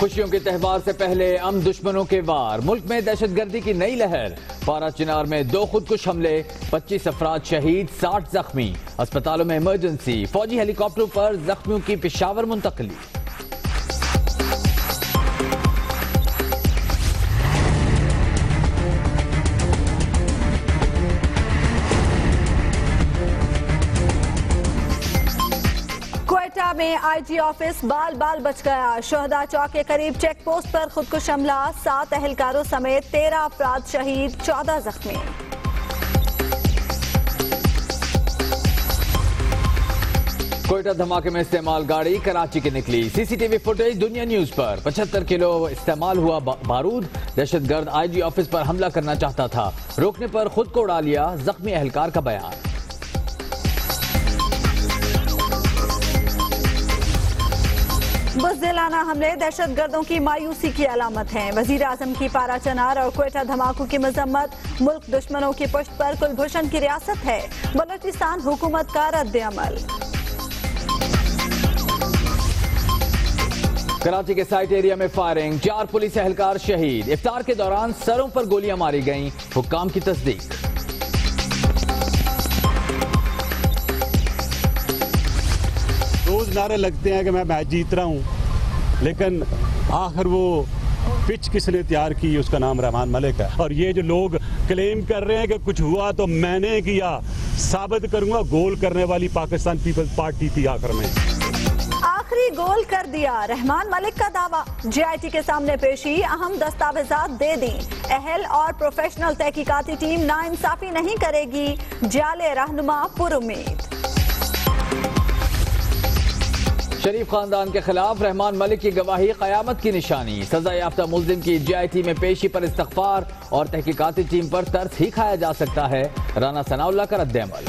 खुशियों के त्यौहार से पहले दुश्मनों के वार। मुल्क में दहशतगर्दी की नई लहर। पारा चिनार में 2 खुदकुश हमले, 25 अफराद शहीद, 60 जख्मी। अस्पतालों में इमरजेंसी। फौजी हेलीकॉप्टरों पर जख्मियों की पेशावर मुंतकली। क्वेटा में आईजी ऑफिस बाल बाल बच गया। शोहदा चौक के करीब चेक पोस्ट पर खुदकुश हमला, 7 अहलकारों समेत 13 अफराद शहीद, 14 जख्मी। क्वेटा धमाके में इस्तेमाल गाड़ी कराची की निकली। सीसीटीवी फुटेज दुनिया न्यूज पर। 75 किलो इस्तेमाल हुआ बारूद। दहशतगर्द आईजी ऑफिस पर हमला करना चाहता था, रोकने पर खुद को उड़ा लिया। जख्मी अहलकार का बयान। बुज़दिलाना हमले दहशतगर्दों की मायूसी की अलामत हैं। वजीर आजम की पारा चनार और क्वेटा धमाकों की मजम्मत। मुल्क दुश्मनों की पुष्ट पर कुलभूषण की रियासत है। बलोचिस्तान हुकूमत का रद्द अमल। कराची के साइट एरिया में फायरिंग, 4 पुलिस एहलकार शहीद। इफ्तार के दौरान सरों पर गोलियां मारी गईं, हुक्काम की तस्दीक। रोज नारे लगते हैं कि मैं मैच जीत रहा हूं, लेकिन आखिर वो पिच किसने तैयार की, उसका नाम रहमान मलिक है। और ये जो लोग क्लेम कर रहे हैं कि कुछ हुआ तो मैंने किया, साबित करूंगा गोल करने वाली पाकिस्तान पीपल्स पार्टी थी। आखिर में आखिरी गोल कर दिया, रहमान मलिक का दावा। जेआईटी के सामने पेशी, अहम दस्तावेजात दे दी। अहल और प्रोफेशनल तहकीकाती टीम नाइंसाफी नहीं करेगी, जाले रहनुमा पुरुम्मीद। शरीफ खानदान के खिलाफ रहमान मलिक की गवाही कयामत की निशानी। सजा याफ्ता मुल्जिम की जेआईटी में पेशी पर इस्तगफार और तहकीकाती टीम पर तरस ही खाया जा सकता है। राना सनाउल्लाह का रद्द-ए-अमल।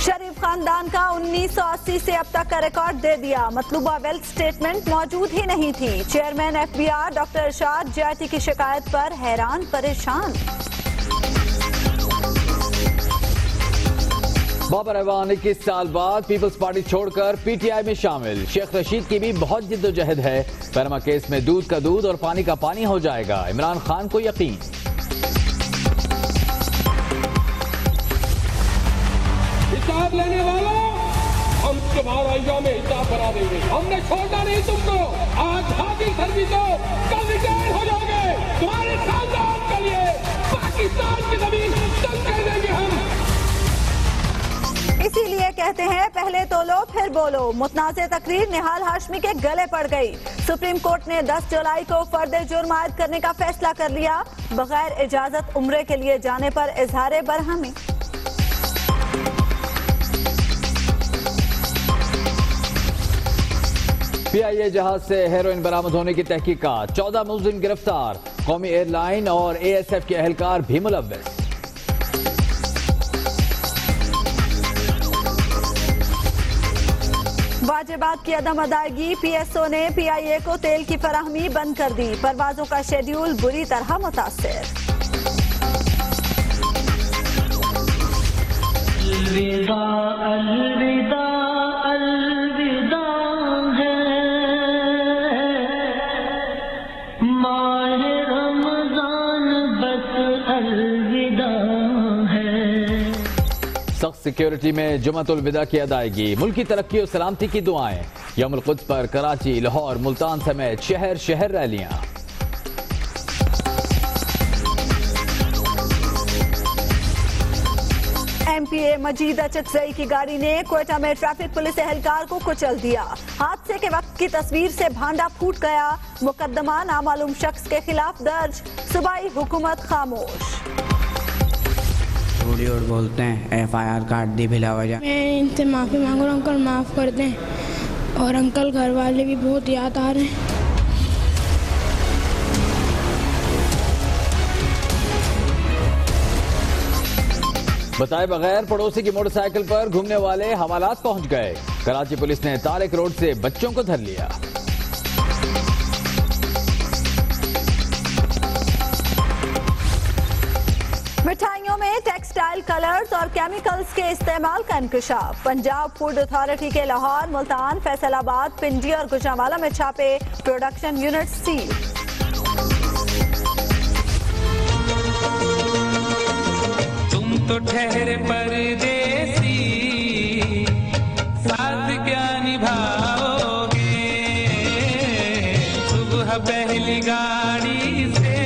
शरीफ खानदान का 1980 से अब तक का रिकॉर्ड दे दिया। मतलूबा वेल्थ स्टेटमेंट मौजूद ही नहीं थी। चेयरमैन एफबीआर डॉक्टर इरशाद जेआईटी की शिकायत पर हैरान परेशान। बाबर अहवान 21 साल बाद पीपल्स पार्टी छोड़कर पीटीआई में शामिल। शेख रशीद की भी बहुत जिद्दोजहद है। पैनमा केस में दूध का दूध और पानी का पानी हो जाएगा, इमरान खान को यकीन। हिसाब लेने वालों, हम तुम्हारा एग्जाम में हिसाब बना देंगे। हमने छोड़ना नहीं तुमको। आज भागी सर्विसो, कल रिटायर हो जाओगे। तुम्हारे खानदान के लिए पाकिस्तान की जमीन तंग कर देंगे हम। इसीलिए कहते हैं पहले तोलो फिर बोलो। मुतनाज़े तकरीर निहाल हाशमी के गले पड़ गई। सुप्रीम कोर्ट ने 10 जुलाई को फर्द जुर्म आयद करने का फैसला कर लिया। बगैर इजाजत उम्रे के लिए जाने पर इजहार बरहमी। पीआईए जहाज से हेरोइन बरामद होने की तहकीकात। 14 मुलजिम गिरफ्तार। कौमी एयरलाइन और एएसएफ के एहलकार भी मुलव्वस। वाजिबात की अदम अदायगी, पीएसओ ने पीआईए को तेल की फराहमी बंद कर दी। परवाजों का शेड्यूल बुरी तरह मुतासिर। अलविदा अलविदा अलविदा है, माह रमजान बस अलविदा है। सख्त सिक्योरिटी में जुमअतुल विदा की अदायगी। मुल्क की तरक्की और सलामती की दुआएं। यौमुल कुद्स पर कराची, लाहौर, मुल्तान समेत शहर शहर रैलियां। एमपीए मजीद अचकजई की गाड़ी ने क्वेटा में ट्रैफिक पुलिस एहलकार को कुचल दिया। हादसे के वक्त की तस्वीर से भांडा फूट गया। मुकदमा नामालूम शख्स के खिलाफ दर्ज। सूबाई हुकूमत खामोश। थोड़ी और बोलते हैं FIR काट दी बिला वजह। मैं इनसे माफ़ी मांग रहा हूँ, अंकल माफ़ कर दें। और अंकल घर वाले भी बहुत याद आ रहे हैं। बताए बगैर पड़ोसी की मोटरसाइकिल पर घूमने वाले हवालात पहुंच गए। कराची पुलिस ने तारिक रोड से बच्चों को धर लिया। मिठाइयों में टेक्सटाइल टेक्सटाइल कलर्स और केमिकल्स के इस्तेमाल का इंकशाफ। पंजाब फूड अथॉरिटी के लाहौर, मुल्तान, फैसलाबाद, पिंडी और गुजरांवाला में छापे, प्रोडक्शन यूनिट सील। तुम तो ठहरे परदेसी, साथ क्या निभाओगे, सुबह पहली गाड़ी से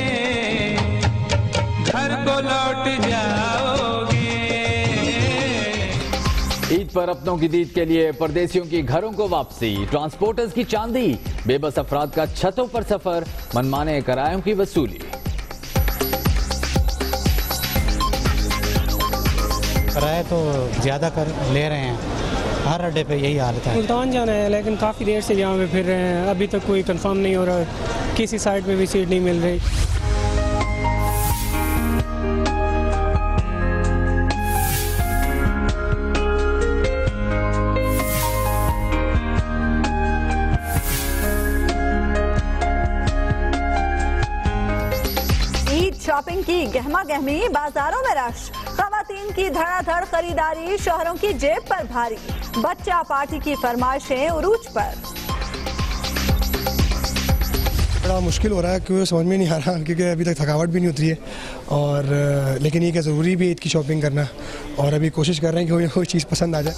घर को लौट जाओगे। ईद पर अपनों की दीद के लिए परदेसियों की घरों को वापसी, ट्रांसपोर्टर्स की चांदी, बेबस अफराद का छतों पर सफर, मनमाने किरायों की वसूली। किराया तो ज़्यादा कर ले रहे हैं, हर अड्डे पे यही हालत है। मुल्तान जाना है लेकिन काफ़ी देर से यहाँ पे फिर रहे हैं, अभी तक कोई कंफर्म नहीं हो रहा, किसी साइड पे भी सीट नहीं मिल रही। ईद शॉपिंग की गहमा गहमी, बाजारों में रश, खवातीन की धड़ाधड़ खरीदारी, शोहरों की जेब पर भारी, बच्चा पार्टी की फरमाइशें उरूज पर। बड़ा मुश्किल हो रहा है क्योंकि समझ में नहीं आ रहा, क्योंकि अभी तक थकावट भी नहीं उतरी है और लेकिन ये क्या ज़रूरी भी है ईद की शॉपिंग करना, और अभी कोशिश कर रहे हैं कि कोई चीज़ पसंद आ जाए।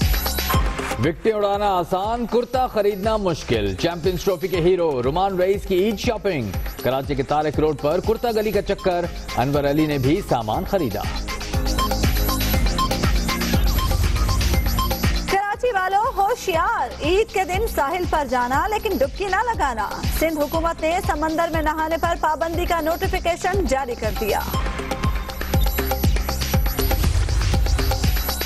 विकटें उड़ाना आसान, कुर्ता खरीदना मुश्किल। चैंपियंस ट्रॉफी के हीरो रुमान रईस की ईद शॉपिंग। कराची के तारिक रोड पर कुर्ता गली का चक्कर, अनवर अली ने भी सामान खरीदा। कराची वालों होशियार, ईद के दिन साहिल पर जाना लेकिन डुबकी ना लगाना। सिंध हुकूमत ने समंदर में नहाने पर पाबंदी का नोटिफिकेशन जारी कर दिया।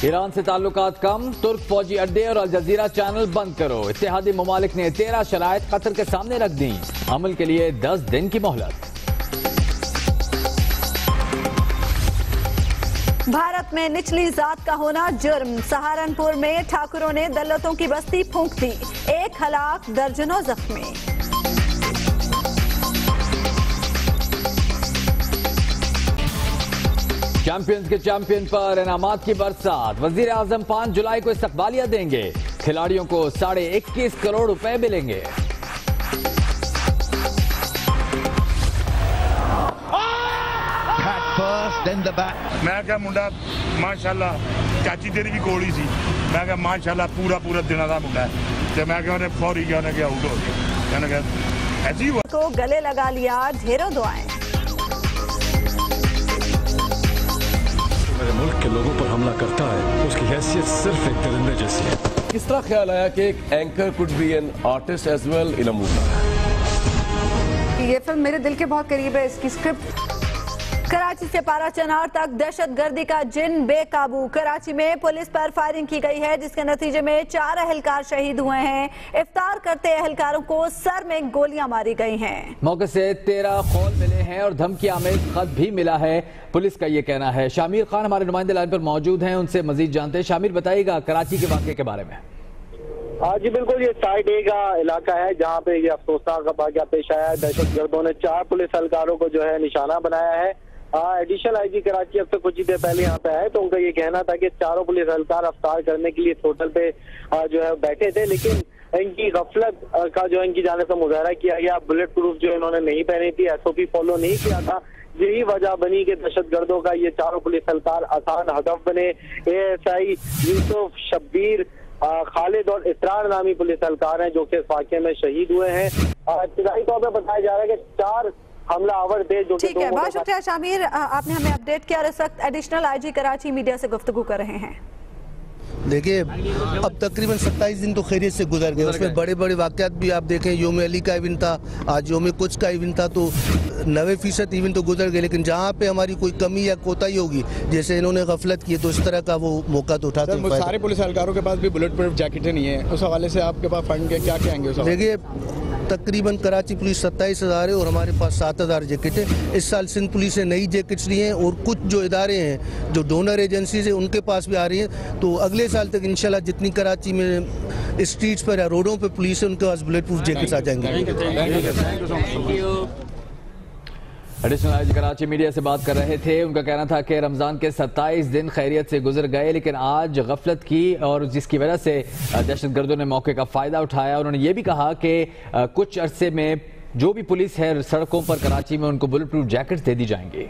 ईरान से ताल्लुकात कम, तुर्क फौजी अड्डे और अल जजीरा चैनल बंद करो। इत्तेहादी ममालिक ने 13 शराइत कतर के सामने रख दी, अमल के लिए 10 दिन की मोहलत। भारत में निचली जात का होना जुर्म, सहारनपुर में ठाकुरों ने दलितों की बस्ती फूंक दी, 1 हलाक, दर्जनों जख्मी। चैंपियंस के चैंपियन पर इनामात की बरसात। वजीर आजम 5 जुलाई को इस्तकबालिया देंगे, खिलाड़ियों को 21.5 करोड़ रुपए मिलेंगे। मैं क्या मुंडा माशाल्लाह, चाची तेरी भी कोड़ी सी, मैं क्या माशाल्लाह पूरा दिन का मुंडा है, तो मैं क्या फौरी क्या आउट हो गया, ऐसी को गले लगा लिया, ढेरों दुआएं। मेरे मुल्क के लोगों पर हमला करता है, उसकी हैसियत सिर्फ एक दरिंदे जैसी है। किस तरह ख्याल आया कि एक anchor could be an artist as well in a movie? ये फिल्म मेरे दिल के बहुत करीब है, इसकी स्क्रिप्ट। कराची से पारा चनार तक दहशतगर्दी का जिन बेकाबू। कराची में पुलिस पर फायरिंग की गई है, जिसके नतीजे में 4 अहलकार शहीद हुए हैं। इफ्तार करते अहलकारों को सर में गोलियां मारी गई हैं। मौके से 13 खौल मिले हैं और धमकी आमेज खत भी मिला है, पुलिस का ये कहना है। शामिर खान हमारे नुमाइंदे लाइन पर मौजूद हैं, उनसे मजीद जानते हैं। शामिर, बताइएगा कराची के वाकये के बारे में। जी बिल्कुल, ये साइड ए का इलाका है जहाँ पे ये अफसोसनाक वाकया पेश आया है। दहशतगर्दों ने 4 पुलिस एहलकारों को जो है निशाना बनाया है। एडिशनल आईजी कराची अब तक कुछ ही देर पहले यहाँ पे आए तो उनका ये कहना था कि 4 पुलिस एहलकार अफ्तार करने के लिए होटल पे जो है बैठे थे, लेकिन इनकी गफलत का जो इनकी जाने से मुजाहरा किया गया। बुलेट प्रूफ जो इन्होंने नहीं पहनी थी, SOP फॉलो नहीं किया था, यही वजह बनी कि दहशतगर्दों का ये 4 पुलिस एहलकार आसान हदफ बने। ASI यूसुफ, शब्बीर, खालिद और इसरार नामी पुलिस एहलकार हैं जो कि इस वाक़े में शहीद हुए हैं। इब्तदाई तौर पर बताया जा रहा है कि 4 हमलावर थे जो ठीक है, बहुत शुक्रिया शामिर, आपने हमें अपडेट किया। इस वक्त एडिशनल आईजी कराची मीडिया से गुफ्तगू कर रहे हैं। देखिए, अब तकरीबन 27 दिन तो खैरियत से गुजर गए, उसमें बड़े बड़े वाक़यात भी आप देखें। योम अली का इवेंट था, आज योम कुछ का इवेंट था, तो 90% इवेंट तो गुजर गए, लेकिन जहाँ पे हमारी कोई कमी या कोताही होगी, जैसे इन्होंने गफलत की, तो इस तरह का वो मौका तो उठाते हैं। सारे पुलिस एहलकारों के पास भी बुलेट प्रूफ जैकेटें नहीं है, उस हवाले से आपके पास फंड के क्या कहेंगे? देखिए, तकरीबन कराची पुलिस 27,000 है और हमारे पास 7,000 जैकेट है। इस साल सिंध पुलिस ने नई जैकेट्स ली हैं और कुछ जो इदारे हैं, जो डोनर एजेंसीज है, उनके पास भी आ रही हैं। तो अगले साल तक इंशाल्लाह जितनी कराची में स्ट्रीट्स पर या रोडों पर पुलिस है, उनके पास बुलेट प्रूफ जैकेट्स आ जाएंगे। एडिशनल आईजी कराची मीडिया से बात कर रहे थे। उनका कहना था कि रमजान के 27 दिन खैरियत से गुजर गए, लेकिन आज गफलत की और जिसकी वजह से दहशतगर्दों ने मौके का फायदा उठाया। उन्होंने ये भी कहा कि कुछ अरसे में जो भी पुलिस है सड़कों पर कराची में उनको बुलेट प्रूफ जैकेट्स दे दी जाएंगी।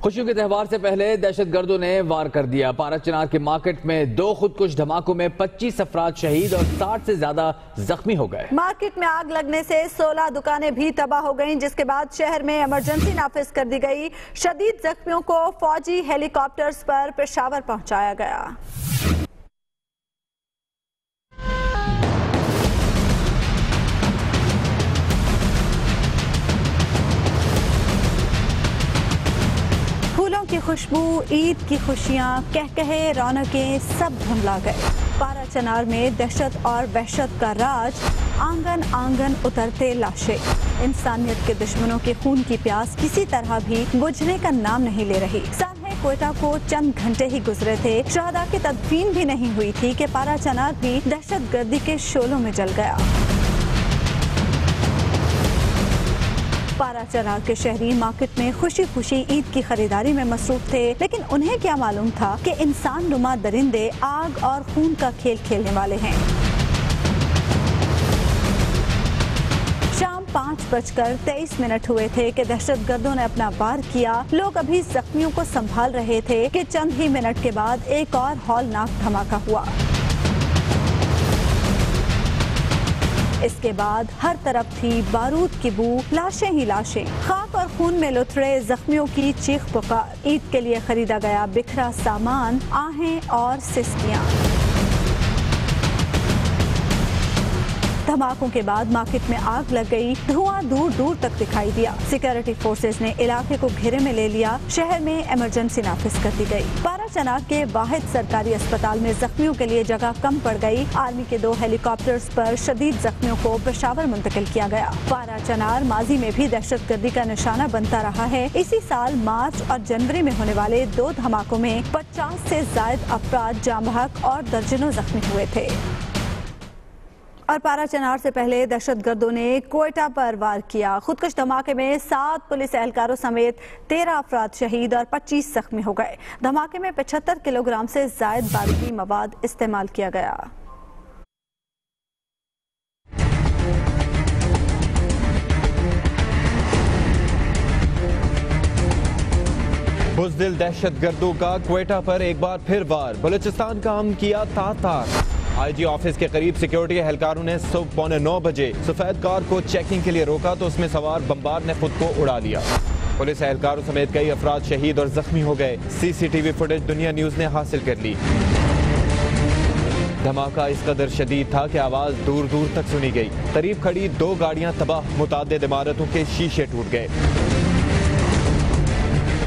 खुशियों के त्यौहार से पहले दहशतगर्दों ने वार कर दिया। पारा चनार के मार्केट में 2 खुदकुश धमाकों में 25 अफराद शहीद और 60 से ज्यादा जख्मी हो गए। मार्केट में आग लगने से 16 दुकानें भी तबाह हो गईं, जिसके बाद शहर में इमरजेंसी नाफिज कर दी गई। शदीद जख्मियों को फौजी हेलीकॉप्टर्स पर पेशावर पहुंचाया गया। फूलों की खुशबू, ईद की खुशियां, कहकहे, रौनकें सब धुंधला गए। पारा चनार में दहशत और वहशत का राज, आंगन आंगन उतरते लाशें। इंसानियत के दुश्मनों के खून की प्यास किसी तरह भी बुझने का नाम नहीं ले रही। सानहे क्वेटा को चंद घंटे ही गुजरे थे, शहदा की तदफीन भी नहीं हुई थी कि पारा चनार भी दहशत गर्दी के शोलों में जल गया। पारा चनार के शहरी मार्केट में खुशी खुशी ईद की खरीदारी में मसरूफ थे, लेकिन उन्हें क्या मालूम था कि इंसान नुमा दरिंदे आग और खून का खेल खेलने वाले हैं। शाम 5:23 हुए थे कि दहशतगर्दों ने अपना वार किया। लोग अभी जख्मियों को संभाल रहे थे कि चंद ही मिनट के बाद एक और हौलनाक धमाका हुआ। इसके बाद हर तरफ थी बारूद की बू, लाशें ही लाशें, खाक और खून में लुथड़े जख्मियों की चीख पुकार। ईद के लिए खरीदा गया बिखरा सामान, आहें और सिसकियां। धमाकों के बाद मार्केट में आग लग गई, धुआं दूर दूर तक दिखाई दिया। सिक्योरिटी फोर्सेस ने इलाके को घेरे में ले लिया। शहर में इमरजेंसी नाफिज कर दी गई। पारा चनार के वाहिद सरकारी अस्पताल में जख्मियों के लिए जगह कम पड़ गई। आर्मी के 2 हेलीकॉप्टर्स पर शदीद जख्मियों को पेशावर मुंतकिल किया गया। पारा चनार माजी में भी दहशतगर्दी का निशाना बनता रहा है। इसी साल मार्च और जनवरी में होने वाले 2 धमाकों में 50 से ज्यादा अफराद जाम बहक और दर्जनों जख्मी हुए थे। और पारा चनार से पहले दहशतगर्दों ने क्वेटा पर वार किया। खुदकुश धमाके में 7 पुलिस एहलकारों समेत 13 अफराद शहीद और 25 जख्मी हो गए। धमाके में 75 किलोग्राम से ज्यादा बारूदी मवाद इस्तेमाल किया गया। बुज़दिल दहशतगर्दों का क्वेटा पर एक बार फिर वार, बलूचिस्तान का अमन किया तार-तार। आईजी ऑफिस के करीब सिक्योरिटी एहलकारों ने सुबह 8:45 बजे सफेद कार को चेकिंग के लिए रोका तो उसमें सवार बमबार ने खुद को उड़ा लिया। पुलिस एहलकारों समेत कई अफराद शहीद और जख्मी हो गए। सीसीटीवी फुटेज दुनिया न्यूज ने हासिल कर ली। धमाका इस कदर शदीद था कि आवाज दूर दूर तक सुनी गई। करीब खड़ी 2 गाड़ियां तबाह, मुतादिद इमारतों के शीशे टूट गए।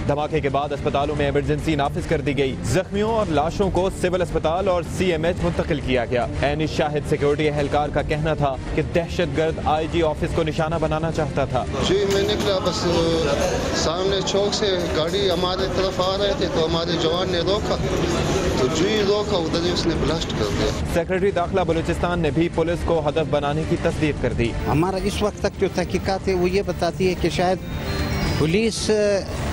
धमाके के बाद अस्पतालों में इमरजेंसी नाफिज कर दी गई। जख्मियों और लाशों को सिविल अस्पताल और CMH मुंतकिल किया गया। ऐनी शाहिद सिक्योरिटी एहलकार का कहना था कि दहशतगर्द IG ऑफिस को निशाना बनाना चाहता था। जी मैं निकला, बस सामने चौक से गाड़ी हमारे तरफ आ रहे थे तो हमारे जवान ने रोका, तो जो ही रोका उधर ही उसने ब्लास्ट कर दिया। सेक्रेटरी दाखिला बलूचिस्तान ने भी पुलिस को हदफ बनाने की तस्दीक कर दी। हमारा इस वक्त तक जो तहकीकात है वो ये बताती है कि शायद पुलिस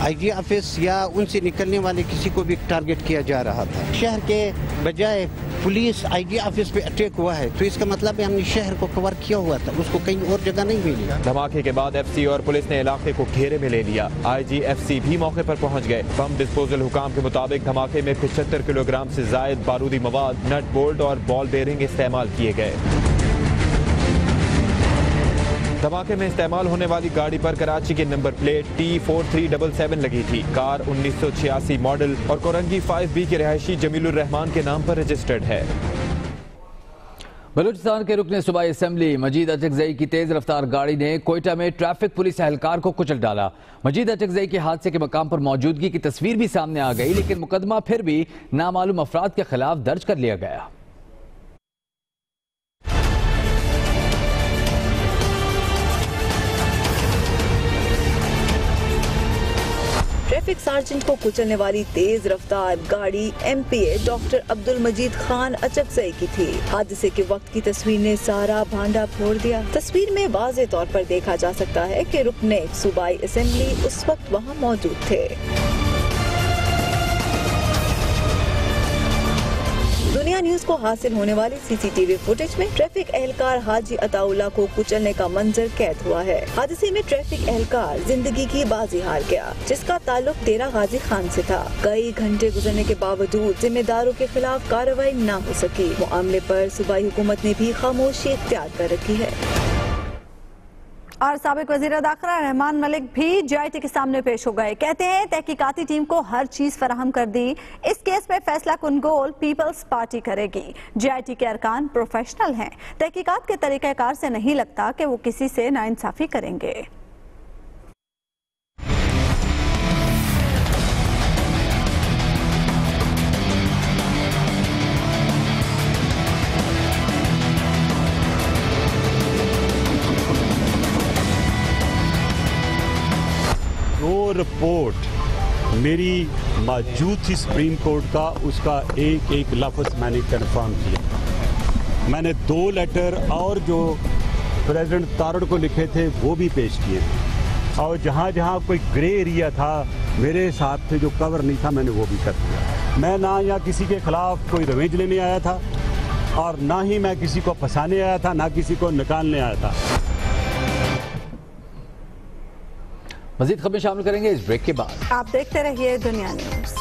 IG ऑफिस या उनसे निकलने वाले किसी को भी टारगेट किया जा रहा था। शहर के बजाय पुलिस IG ऑफिस पे अटैक हुआ है, तो इसका मतलब है हमने शहर को कवर किया हुआ था, उसको कहीं और जगह नहीं मिली। धमाके के बाद FC और पुलिस ने इलाके को घेरे में ले लिया। IG FC भी मौके पर पहुंच गए। बम डिस्पोजल हुकाम के मुताबिक धमाके में 75 किलोग्राम से ज्यादा बारूदी मवाद, नट बोल्ट और बॉल बेरिंग इस्तेमाल किए गए। धमाके में इस्तेमाल होने वाली गाड़ी पर कराची की नंबर प्लेट T4377 लगी थी। कार 1986 मॉडल और कोरंगी 5B के रहायशी जमीलुर रहमान के नाम पर रजिस्टर्ड है। बलूचिस्तान के रुकने सूबाई असेंबली मजीद अचकजई की तेज रफ्तार गाड़ी ने क्वेटा में ट्रैफिक पुलिस एहलकार को कुचल डाला। मजीद अचकजई के हादसे के मकाम पर मौजूदगी की तस्वीर भी सामने आ गई, लेकिन मुकदमा फिर भी नामालूम अफराद के खिलाफ दर्ज कर लिया गया। ट्रैफिक सार्जेंट को कुचलने वाली तेज रफ्तार गाड़ी MPA डॉक्टर अब्दुल मजीद खान अचकजई की थी। हादसे के वक्त की तस्वीर ने सारा भांडा फोड़ दिया। तस्वीर में वाज़े तौर पर देखा जा सकता है कि रुकने सूबाई असेंबली उस वक्त वहाँ मौजूद थे। दुनिया न्यूज को हासिल होने वाली CCTV फुटेज में ट्रैफिक एहलकार हाजी अताउल्ला को कुचलने का मंजर कैद हुआ है। हादसे में ट्रैफिक एहलकार जिंदगी की बाजी हार गया, जिसका ताल्लुक डेरा गाजी खान से था। कई घंटे गुजरने के बावजूद जिम्मेदारों के खिलाफ कार्रवाई न हो सकी। मामले पर सूबाई हुकूमत ने भी खामोशी इख्तियार कर रखी है। और साबिक वज़ीर दाखिला रहमान मलिक भी JIT के सामने पेश हो गए। कहते हैं तहकीकाती टीम को हर चीज फराहम कर दी। इस केस में फैसला कुन-गोल पीपल्स पार्टी करेगी। JIT के अरकान प्रोफेशनल हैं। तहकीकात के तरीक़ाकार से नहीं लगता कि वो किसी से नाइंसाफी करेंगे। जो रिपोर्ट मेरी मौजूद थी सुप्रीम कोर्ट का, उसका एक एक लफ्ज़ मैंने कंफर्म किया। मैंने 2 लेटर और जो प्रेसिडेंट तारड़ को लिखे थे वो भी पेश किए, और जहाँ जहाँ कोई ग्रे एरिया था मेरे हिसाब से जो कवर नहीं था मैंने वो भी कर दिया। मैं ना यहाँ किसी के खिलाफ कोई रवेंज लेने आया था और ना ही मैं किसी को फंसाने आया था, ना किसी को निकालने आया था। मज़ीद खबरें शामिल करेंगे इस ब्रेक के बाद। आप देखते रहिए दुनिया न्यूज।